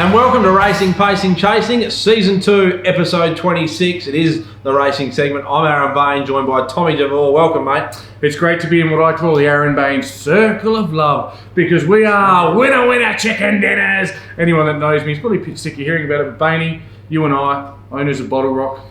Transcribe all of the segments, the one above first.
And welcome to Racing, Pacing, Chasing, Season 2, Episode 26. It is the racing segment. I'm Aaron Bain, joined by Tommy Javor. Welcome, mate. It's great to be in what I call the Aaron Bain Circle of Love, because we are winner chicken dinners. Anyone that knows me is probably a bit sick of hearing about it, but Bainey, you and I, owners of Bottle Rock,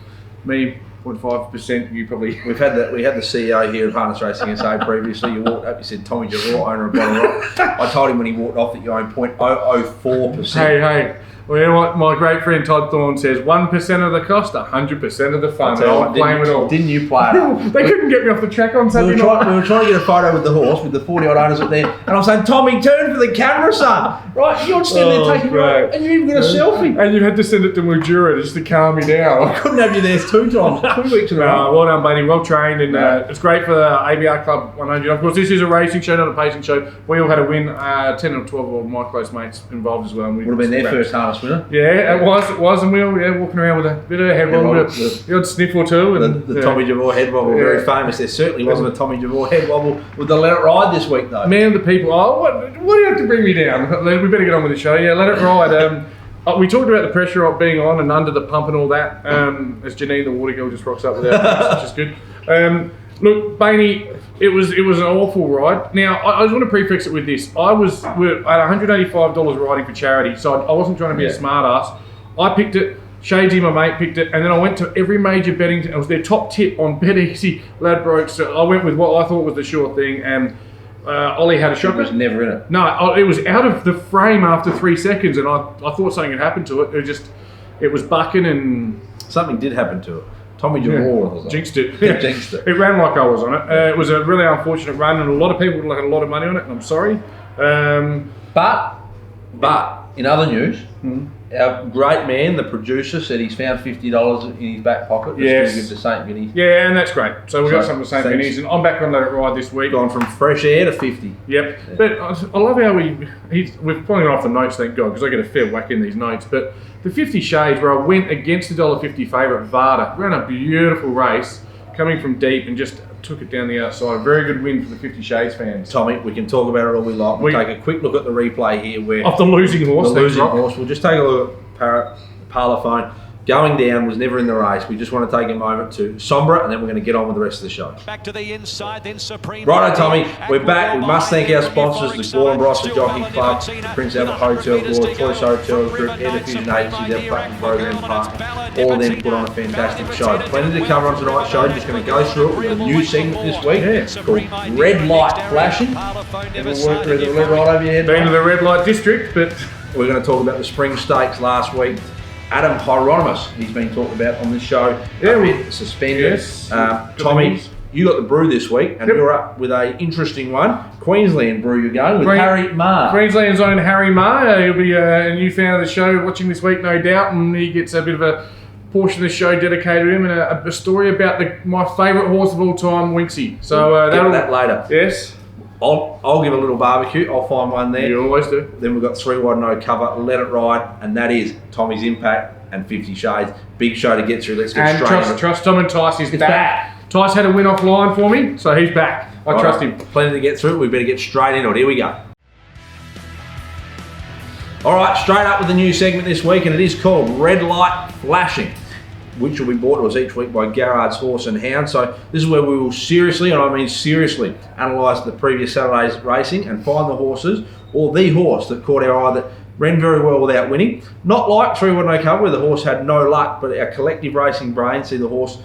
me, 0.5%, you probably... We had the CEO here of Harness Racing SA previously. You walked up, you said, Tommy Javor, owner of Bottle Rock. I told him when he walked off that you own 0.004%. Hey. Well, you know what my great friend Todd Thorne says, 1% of the cost, 100% of the fun. I'll claim it all. Didn't you play it up? They couldn't get me off the track on Saturday night. We were trying to get a photo with the horse, with the 40-odd owners up there, and I'm saying, Tommy, turn for the camera, son. Right, you're standing there taking it, and you even got a selfie. And you had to send it to Mildura just to calm me down. I couldn't have you there 2 times, 2 weeks in a row. Well done, buddy. Well trained, and it's great for the ABR Club 100. Of course, this is a racing show, not a pacing show. We all had a win. 10 or 12 of my close mates involved as well. And would have been their first harness winner. Yeah, it was, and we were walking around with a bit of a head wobble, the odd sniff or two. And the Tommy Javor head wobble, very famous. There certainly wasn't a Tommy Javor head wobble with the Let It Ride this week, though. Man, the people, what do you have to bring me down? We better get on with the show. Yeah, Let It Ride. We talked about the pressure of being on and under the pump and all that, as Janine, the water girl, just rocks up with that, which is good. Look, Bainey, it was an awful ride. Now, I just want to prefix it with this. We're at $185 riding for charity, so I wasn't trying to be a smart ass. I picked it, Shadesy, my mate, picked it, and then I went to every major betting. It was their top tip on Bet Easy, Ladbrokes. So I went with what I thought was the sure thing, and Ollie had a shocker. It was never in it. No, it was out of the frame after 3 seconds, and I thought something had happened to it. It was bucking, and something did happen to it. Tommy Javor jinxed it. Jinxed it. It ran like I was on it. It was a really unfortunate run, and a lot of people would have had a lot of money on it, and I'm sorry. But in other news, our great man, the producer, said he's found $50 in his back pocket. Yes. To give to St. Vinny's. Yeah, and that's great. So we got something to St. Vinny's, and I'm back on Let It Ride this week. Gone from fresh air to 50. Yep. Yeah. But I love how we've pulling off the notes, thank God, because I get a fair whack in these notes. But the 50 Shades, where I went against the $1.50 favourite Varda, ran a beautiful race, coming from deep and just took it down the outside. Very good win for the 50 Shades fans. Tommy, we can talk about it all we like. We'll take a quick look at the replay here. Where off the losing horse. We'll just take a look at Parlophone. Going down was never in the race. We just want to take a moment to sombre, and then we're going to get on with the rest of the show. Back to the inside, then Supreme. Righto, Tommy. We're back. We must thank our sponsors, the Gore and Brosser Jockey Club, Prince Albert Hotel, Gore, Choice Hotel Group, Air Diffusion Agency, their platinum program partner. All of them put on a fantastic show. Plenty to cover on tonight's show. Just going to go through it with a new segment this week called Red Light Flashing. And we'll work through the red light over your head. Been to the red light district, but we're going to talk about the spring stakes last week. Adam Hieronymus, he's been talked about on this show. Yeah, suspended. Yes. Tommy, you got the brew this week, and you're up with an interesting one. Queensland brew you're going with Harry Marr. Queensland's own Harry Marr. He'll be a new fan of the show watching this week, no doubt, and he gets a bit of a portion of the show dedicated to him, and a story about my favourite horse of all time, Winksy. So that later. Yes. I'll give a little barbecue. I'll find one there. You always do. Then we've got 3 wide no cover, Let It Ride, and that is Tommy's Impact and 50 Shades. Big show to get through. Let's get straight into it. Trust Tom and Tice is back. Tice had a win offline for me, so he's back. I trust him. Plenty to get through. We better get straight into it. Here we go. All right, straight up with the new segment this week, and it is called Red Light Flashing, which will be brought to us each week by Garrard's Horse and Hound. So this is where we will seriously, and I mean seriously, analyse the previous Saturday's racing and find the horses, or the horse that caught our eye that ran very well without winning. Not like 3 wide no cover, where the horse had no luck, but our collective racing brain see the horse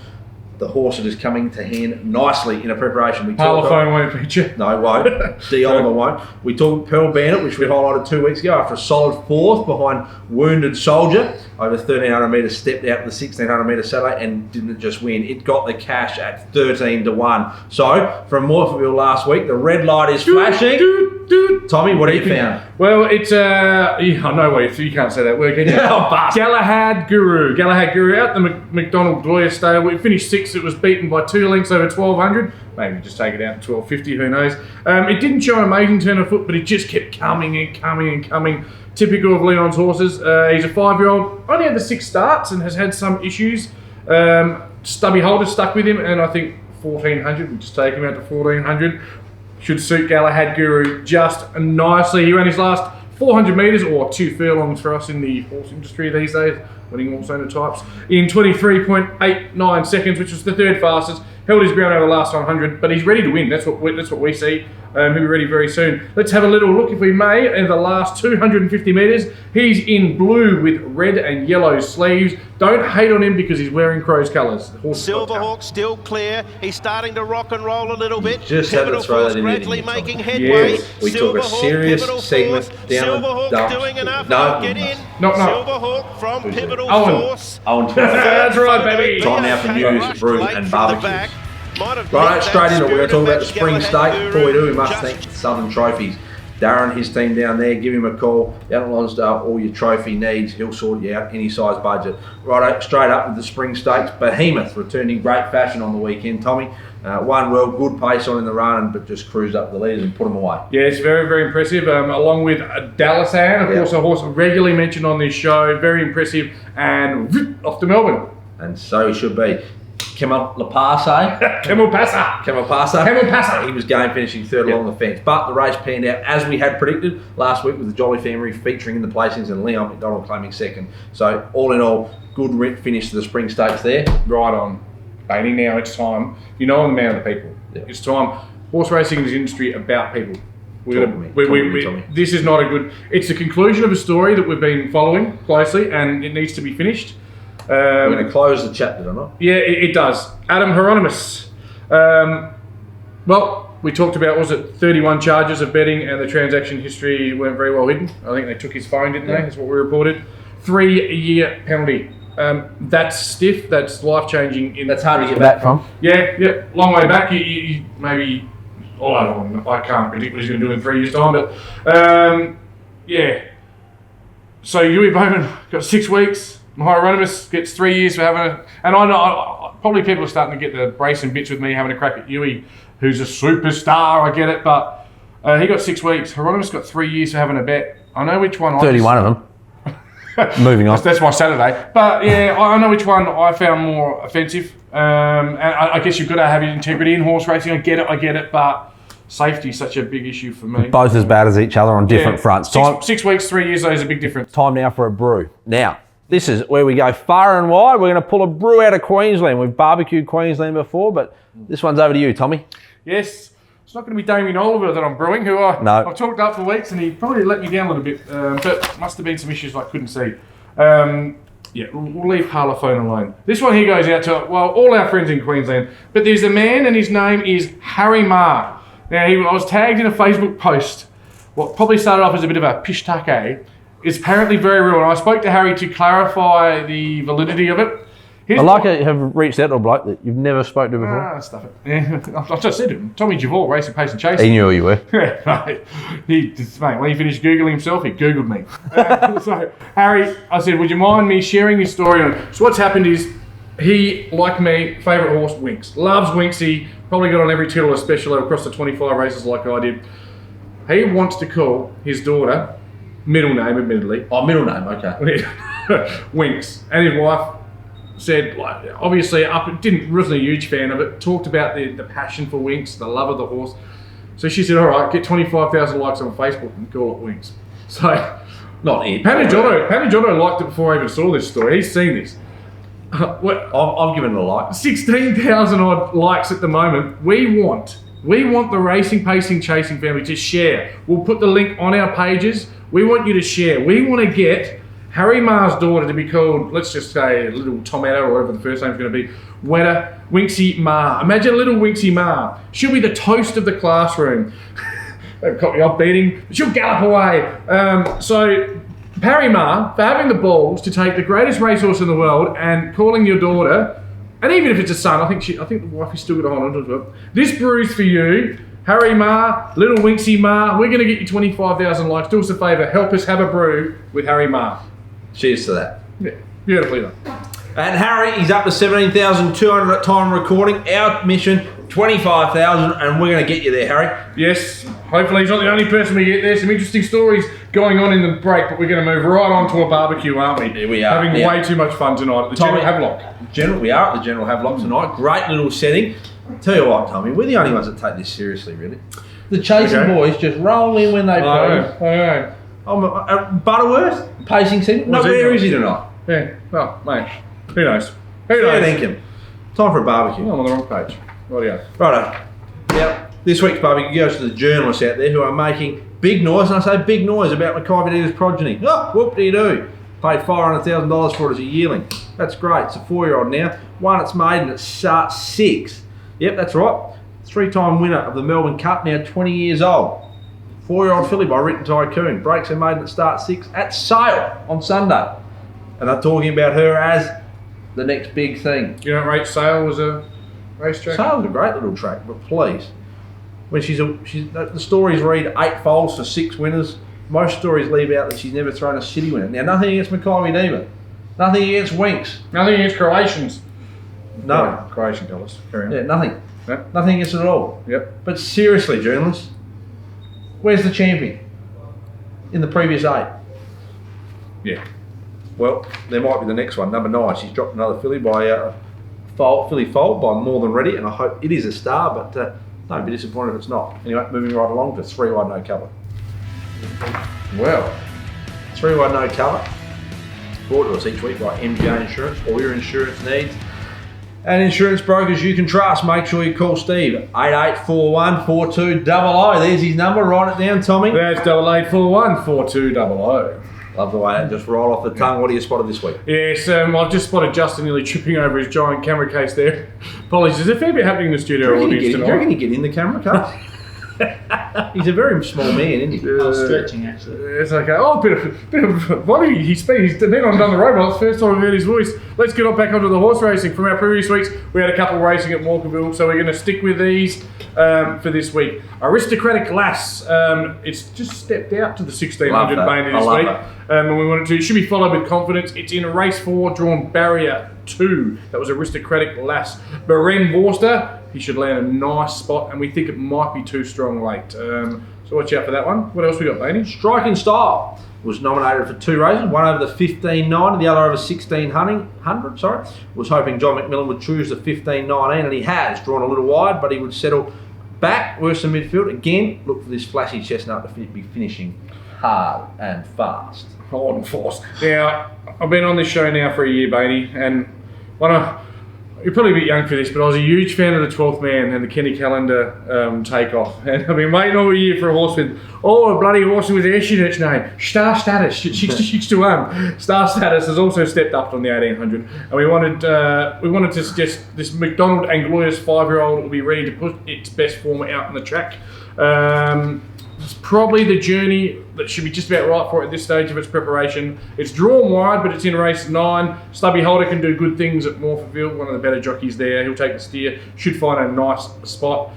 that is coming to hand nicely in a preparation. Parlophone won't feature. No, won't. D. Oliver won't. We talked Pearl Bandit, which we highlighted 2 weeks ago after a solid 4th behind Wounded Soldier. Over 1,300 metres, stepped out the 1,600 metre Saturday and didn't just win. It got the cash at 13-1. So, from Morpheville last week, the red light is flashing. Tommy, what have you found? Well, it's I know why you can't say that word, can you? Galahad Guru out the McDonald Lawyer stable. It finished 6th. It was beaten by 2 lengths over 1,200. Maybe just take it out to 1,250. Who knows? It didn't show an amazing turn of foot, but it just kept coming and coming and coming. Typical of Leon's horses. He's a 5-year-old. Only had the 6 starts and has had some issues. Stubby Holder stuck with him, and I think 1,400. We'll just take him out to 1,400. Should suit Galahad Guru just nicely. He ran his last 400 metres, or 2 furlongs for us in the horse industry these days, winning all types, in 23.89 seconds, which was the third fastest. Held his ground over the last 100, but he's ready to win. That's what we see. He'll be ready very soon. Let's have a little look, if we may, at the last 250 metres. He's in blue with red and yellow sleeves. Don't hate on him because he's wearing Crow's colours. Silverhawk still clear. He's starting to rock and roll a little bit. Just had to throw that in gradually there, making headway. Yes, we took a serious segment down the Silverhawk dumps. doing enough. No, Get in. No. Silverhawk from Who's Pivotal Owen. Force. Owen. That's right, baby. Time now for news, brew and barbecues. Right, Nicked straight into it. We're going to talk about the Spoon Spring match, State. Before we do, we must Just thank Southern Trophies. Darren, his team down there, give him a call. Down at Lonsdale, all your trophy needs, he'll sort you out, any size budget. Right, straight up with the Spring Stakes. Behemoth returned in great fashion on the weekend, Tommy. Won well, good pace on in the run, but just cruised up the leaders and put them away. Yeah, it's very, very impressive. Along with Dallasan, of course, a horse regularly mentioned on this show. Very impressive, and off to Melbourne. And so he should be. Camel Passer. He was game finishing third along the fence. But the race panned out as we had predicted last week with the Jolly Family featuring in the placings and Leon McDonald claiming second. So all in all, good finish to the Spring Stakes there. Right on. Bailey, now it's time. You know I'm the man of the people. Yeah. It's time. Horse racing is an industry about people. Tommy. This is not a good... It's the conclusion of a story that we've been following closely, and it needs to be finished. We're going to close the chapter, don't I? Yeah, it does. Adam Hieronymus. Well, we talked about, was it 31 charges of betting, and the transaction history weren't very well hidden. I think they took his phone, didn't they? That's what we reported. 3-year penalty. That's stiff. That's life-changing. That's hard to get back from. Yeah. Long way back. You maybe... Oh, I can't predict what he's going to do in 3 years' time, but... yeah. So Yui Bowman got 6 weeks. Hieronymus gets 3 years for having a... And I know probably people are starting to get the brace and bits with me having a crack at Yui, who's a superstar, I get it, but he got 6 weeks. Hieronymus got 3 years for having a bet. I know which one 31 of them. Moving on. That's my Saturday. But yeah, I know which one I found more offensive. And I guess you've got to have your integrity in horse racing. I get it, but safety is such a big issue for me. Both as bad as each other on different fronts. 6 weeks, 3 years, though, is a big difference. Time now for a brew. Now, this is where we go far and wide. We're going to pull a brew out of Queensland. We've barbecued Queensland before, but this one's over to you, Tommy. Yes. It's not going to be Damien Oliver that I'm brewing, who I've talked up for weeks, and he probably let me down a little bit, but must have been some issues I couldn't see. Yeah, we'll leave Parlophone alone. This one here goes out to, well, all our friends in Queensland, but there's a man and his name is Harry Marr. Now, I was tagged in a Facebook post, what probably started off as a bit of a pishtake. It's apparently very real, and I spoke to Harry to clarify the validity of it. I like it, have reached out to a bloke that you've never spoke to before. Stuff it. Yeah, I've just said to him, Tommy Javor, Racing, Pace and Chasing. He knew who you were. Mate, when he finished Googling himself, he Googled me. So, Harry, I said, would you mind me sharing this story on? So what's happened is, he, like me, favourite horse, Winks. Loves Winksy, probably got on every $2 special across the 25 races like I did. He wants to call his daughter, middle name admittedly. Oh, middle name, okay. Winks. And his wife said, like, obviously, wasn't a huge fan of it, talked about the passion for Winks, the love of the horse. So she said, all right, get 25,000 likes on Facebook and call it Winks. So, not it. Panagiotta liked it before I even saw this story. He's seen this. I've given it a like. 16,000 odd likes at the moment. We want the Racing, Pacing, Chasing family to share. We'll put the link on our pages. We want you to share. We want to get Harry Marr's daughter to be called, let's just say, little Tometta, or whatever the first name's going to be, Weta Winksy Marr. Imagine little Winksy Marr. She'll be the toast of the classroom. They've caught me off beating, but she'll gallop away. So, Harry Marr, for having the balls to take the greatest racehorse in the world and calling your daughter, and even if it's a son, I think the wife is still got a hold on to it. This brew's for you. Harry Marr, little Winksy Marr, we're going to get you 25,000 likes. Do us a favour, help us have a brew with Harry Marr. Cheers to that. Yeah, beautifully done. And Harry, he's up to 17,200 at time recording. Our mission, 25,000, and we're going to get you there, Harry. Yes, hopefully he's not the only person we get there. Some interesting stories going on in the break, but we're going to move right on to a barbecue, aren't we? There we are. Having way too much fun tonight at the Tommy, General Havelock. We are at the General Havelock tonight. Great little setting. Tell you what, Tommy, we're the only ones that take this seriously, really. The Chasing boys just roll in when they play. I know. Butterworth, pacing segment. No, Was he where not? is he tonight? Yeah, well, mate, who knows? Who Fair knows? dinkum. Time for a barbecue. I'm on the wrong page. Rightio. Righto. Now, this week's barbecue goes to the journalists out there who are making big noise, and I say big noise, about Mackay Vita's progeny. Oh, whoop-de-doo. Paid $500,000 for it as a yearling. That's great. It's a 4-year-old now. One it's maiden at start 6. Yep, that's right. 3-time winner of the Melbourne Cup, now 20 years old. 4-year-old filly by Written Tycoon. Breaks her maiden at start 6 at Sale on Sunday. And they're talking about her as the next big thing. You don't rate Sale as a racetrack? Sale's a great little track, but please. When the stories read 8 foals for 6 winners. Most stories leave out that she's never thrown a city winner. Now, nothing against Mackay Vita. Nothing against Winks. Nothing against Croatians. No. Yeah, Croatian colours. Carry on. Yeah, nothing. Yeah. Nothing against it at all. Yep. But seriously, journalists, where's the champion in the previous 8? Yeah. Well, there might be the next one, number 9. She's dropped another filly by filly foal by More Than Ready, and I hope it is a star, but don't be disappointed if it's not. Anyway, moving right along to 3 wide no cover. Well, 3 wide no cover. Brought to us each week by MGA Insurance. All your insurance needs and insurance brokers you can trust. Make sure you call Steve 8841 4200. There's his number. Write it down, Tommy. That's 8841 4200. Love the way that just roll off the tongue. What do you spotted this week? Yes, I've just spotted Justin nearly tripping over his giant camera case there. Apologies, there's a fair bit happening in the studio Do you audience reckon tonight. he get in the camera case? He's a very small man, isn't he? Stretching actually. It's okay. Oh, bit of what he's been on down the road. Well, it's the first time I've heard his voice. Let's get on back onto the horse racing. From our previous weeks, we had a couple racing at Morkerville, so we're going to stick with these for this week. Aristocratic Lass. It's just stepped out to the 1600 Bainey this week. And we wanted to. It should be followed with confidence. It's in race 4, drawn barrier 2. That was Aristocratic Lass. Beren Vorster. He should land a nice spot, and we think it might be too strong late. So watch out for that one. What else we got, Bainey? Striking Style was nominated for 2 races, one over the 15.90, the other over 1600. Sorry, was hoping John McMillan would choose the 15.19, and he has drawn a little wide, but he would settle back, worse than midfield. Again, look for this flashy chestnut to be finishing hard and fast. Hard and fast. Now, I've been on this show now for a year, Bainey, and you're probably a bit young for this, but I was a huge fan of the 12th Man and the Kenny Calendar takeoff. And I've been waiting all year for a horse with, a bloody horse with Ash in its name. Star Status, 6 to 1. Star Status has also stepped up on the 1800. And we wanted to suggest this McDonald and Glorious 5-year-old will be ready to put its best form out on the track. It's probably the journey that should be just about right for it at this stage of its preparation. It's drawn wide, but it's in race 9. Stubby Holder can do good things at Morphettville, one of the better jockeys there. He'll take the steer, should find a nice spot.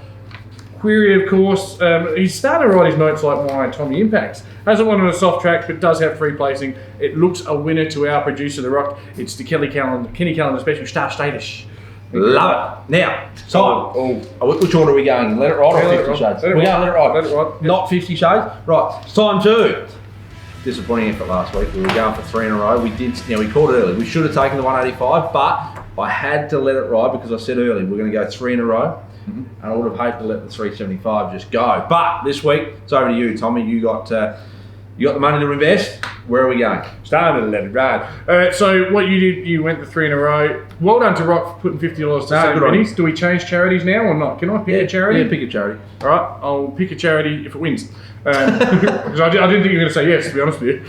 Query, of course, he's starting to write his notes like my Tommy Impacts. Hasn't won on a soft track, but does have free placing. It looks a winner to our producer, The Rock. It's the Kenny Calendar Special Star Status. Love it. Now, time. Which order are we going? Let it ride or 50 Shades? We're going to let it ride. Let it ride. Not 50 Shades? Right, it's time to. Disappointing effort last week. We were going for 3 in a row. We called it early. We should have taken the 185, but I had to let it ride because I said early we're going to go 3 in a row. And I would have hated to let the 375 just go. But this week, it's over to you, Tommy. You got the money to invest. Where are we going? Starting to let it ride. So what you did, you went the 3 in a row. Well done to Rock for putting $50 to St. Pennies. Do we change charities now or not? Can I pick a charity? Yeah, pick a charity. All right, I'll pick a charity if it wins. Because I didn't think you were going to say yes, to be honest with you.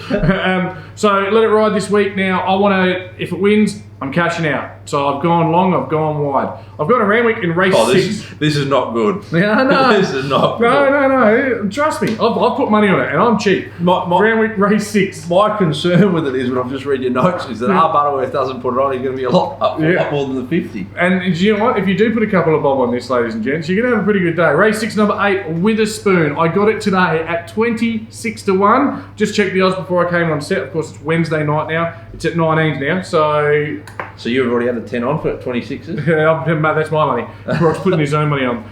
So let it ride this week. Now, I want to, if it wins, I'm cashing out. So I've gone long, I've gone wide. I've got a Randwick in race 6. This is not good. Yeah, no. This is not good. No. Trust me, I've put money on it, and I'm cheap. Randwick race 6. My concern with it is, when I've just read your notes, is that our Butterworth doesn't put it on, he's going to be a lot more than the 50. And you know what? If you do put a couple of bob on this, ladies and gents, you're going to have a pretty good day. Race 6, number 8, Witherspoon. I got it today at 26 to 1. Just checked the odds before I came on set. Of course, it's Wednesday night now. It's at 19s now, So you've already had the 10 on for 26s? Yeah, that's my money. Brock's putting his own money on.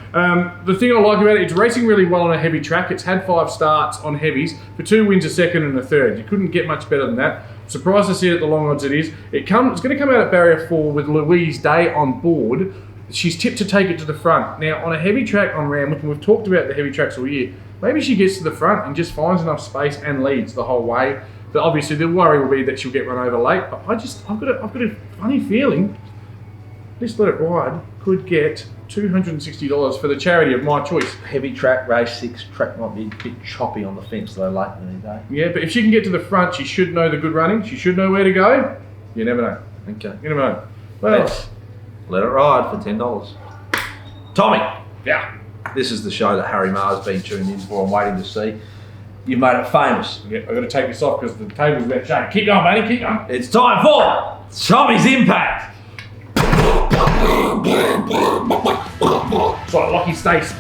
The thing I like about it, it's racing really well on a heavy track. It's had 5 starts on heavies for 2 wins, a second and a third. You couldn't get much better than that. Surprised to see it at the long odds it is. It's going to come out at barrier 4 with Louise Day on board. She's tipped to take it to the front. Now, on a heavy track on Randwick, and we've talked about the heavy tracks all year, maybe she gets to the front and just finds enough space and leads the whole way. But obviously the worry will be that she'll get run over late. But I've got a funny feeling this Let It Ride could get $260 for the charity of my choice. Heavy track, race 6. Track might be a bit choppy on the fence though late in the day. Yeah, but if she can get to the front, she should know the good running. She should know where to go. You never know. Okay. You never know. Well, Let's Let It Ride for $10. Tommy, yeah. this is the show that Harry Marr's been tuned in for. I'm waiting to see. You've made it famous. Yeah, I've got to take this off because the table's about to shake. Keep going, buddy, keep going. It's time for Tommy's Impact. It's like Lockie Stace.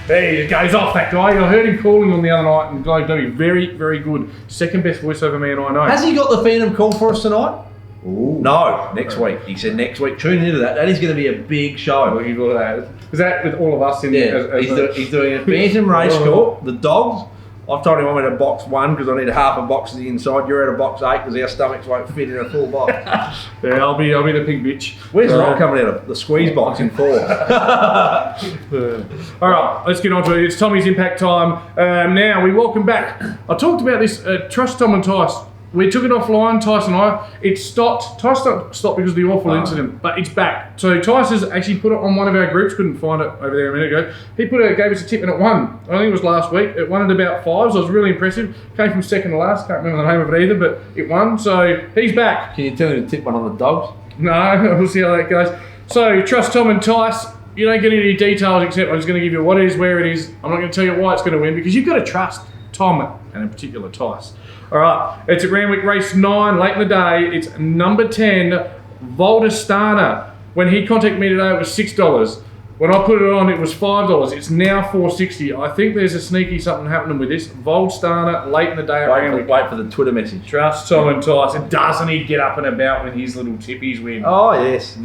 There he goes off, that guy. I heard him calling on the other night and going to be very, very good. Second best voiceover man I know. Has he got the Phantom call for us tonight? Ooh. No, next week. He said next week. Tune into that. That is going to be a big show. Looking forward to that. Is that with all of us in Yeah, there? he's doing a Phantom race call. The dogs. I've told him I'm in a box 1 because I need half a box of the inside. You're at a box 8 because our stomachs won't fit in a full box. Yeah, I'll be the pink bitch. Where's Rob coming out of the squeeze box in 4? All right, let's get on to it. It's Tommy's Impact time. Now we welcome back. I talked about this. Trust Tom and Tice. We took it offline, Tice and I. It stopped. Tice stopped because of the awful incident, but it's back. So Tice has actually put it on one of our groups. Couldn't find it over there a minute ago. He gave us a tip and it won. I think it was last week. It won at about 5, so it was really impressive. Came from second to last. Can't remember the name of it either, but it won. So he's back. Can you tell me to tip one on the dogs? No, we'll see how that goes. So Trust Tom and Tice. You don't get any details except I'm just going to give you what it is, where it is. I'm not going to tell you why it's going to win because you've got to trust Tom and in particular Tice. All right, it's at Randwick Race 9, late in the day. It's number 10, Voldastana. When he contacted me today, it was $6. When I put it on, it was $5. It's now $4.60. I think there's a sneaky something happening with this. Voldastana, late in the day at Randwick. Wait for the Twitter message. Trust Tom and Tice. And doesn't he get up and about when his little tippies win? Oh, yes.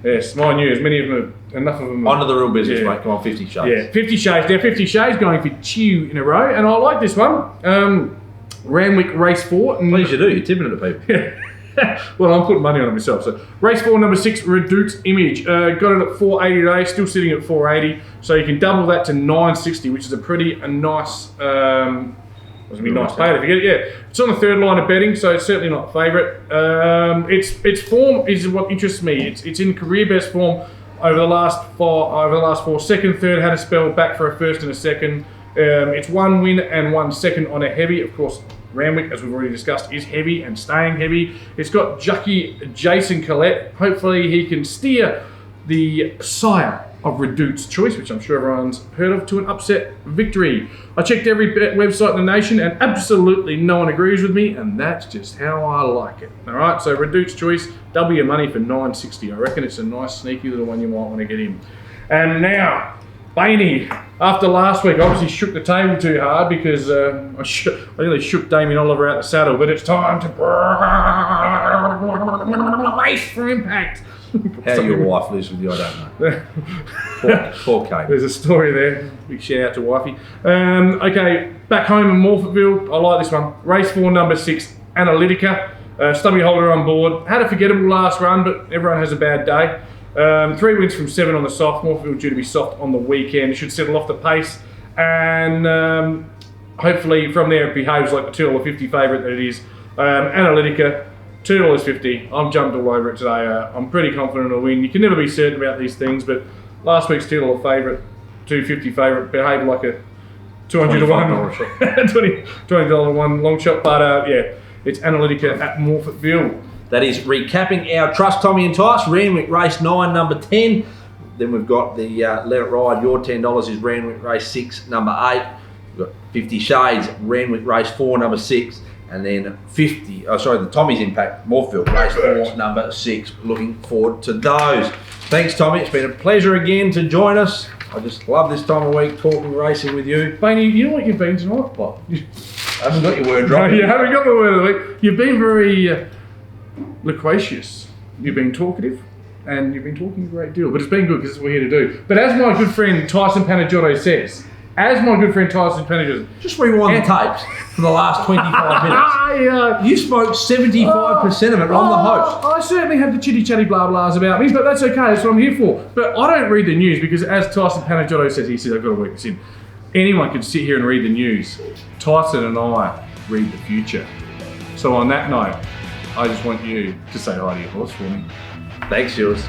Yes, mind you, as many of them, enough of them. On to the real business, mate. Come on, 50 Shades. Yeah, 50 Shades. Now 50 Shades going for 2 in a row. And I like this one. Randwick Race 4. Please you do, you're tipping it to people. Well, I'm putting money on it myself. So Race 4, number 6, Redute's Image. Got it at $4.80 today, still sitting at $4.80. So you can double that to $9.60, which is a pretty nice, nice play if you get it. Yeah, it's on the third line of betting, so it's certainly not a favourite. Its form is what interests me. It's in career best form over the last 4. Second, third had a spell back for a first and a second. It's 1 win and 1 second on a heavy. Of course, Randwick, as we've already discussed, is heavy and staying heavy. It's got jockey Jason Collette. Hopefully he can steer the sire of Redute's Choice, which I'm sure everyone's heard of, to an upset victory. I checked every website in the nation and absolutely no one agrees with me, and that's just how I like it. All right, so Redute's Choice, double your money for $9.60. I reckon it's a nice sneaky little one you might want to get in. And now, Bainey, after last week, obviously shook the table too hard because I nearly shook Damien Oliver out the saddle, but it's time to race for Impact. How your wife lives with you, I don't know. Poor Kate. There's a story there. Big shout out to wifey. Okay, back home in Morphettville, I like this one. Race 4, number 6, Analytica. Stubby Holder on board. Had a forgettable last run, but everyone has a bad day. 3 wins from 7 on the soft. Morphettville due to be soft on the weekend. It should settle off the pace. And hopefully from there it behaves like the $2.50 favourite that it is. Analytica. $2.50. I'm jumped all over it today. I'm pretty confident it'll win. You can never be certain about these things, but last week's $2 favourite, $2.50 favourite, behaved like a $200 to 1, $20 1 long shot. But yeah, it's Analytica at Morphettville. That is recapping our Trust Tommy and Tice, Randwick Race 9, number 10. Then we've got the Let It Ride, your $10 is Randwick Race 6, number 8. We've got 50 Shades, Randwick Race 4, number 6. And then the Tommy's Impact, Morphettville Race 4, number 6. Looking forward to those. Thanks, Tommy. It's been a pleasure again to join us. I just love this time of week talking racing with you. Bainey, you know what you've been tonight? What? I haven't got your word No, right. you haven't got the word of the week. You've been very loquacious. You've been talkative. And you've been talking a great deal. But it's been good because it's what we're here to do. But as my good friend Tyson Panagiotou says, just rewind the tapes for the last 25 minutes. You smoked 75% of it on the host. I certainly have the chitty chatty blah blahs about me, but that's okay. That's what I'm here for. But I don't read the news because, as Tyson Panagiotou says, he said, I've got to work this in. anyone could sit here and read the news. Tyson and I read the future. So on that note, I just want you to say hi to your horse for me. Thanks, Jules.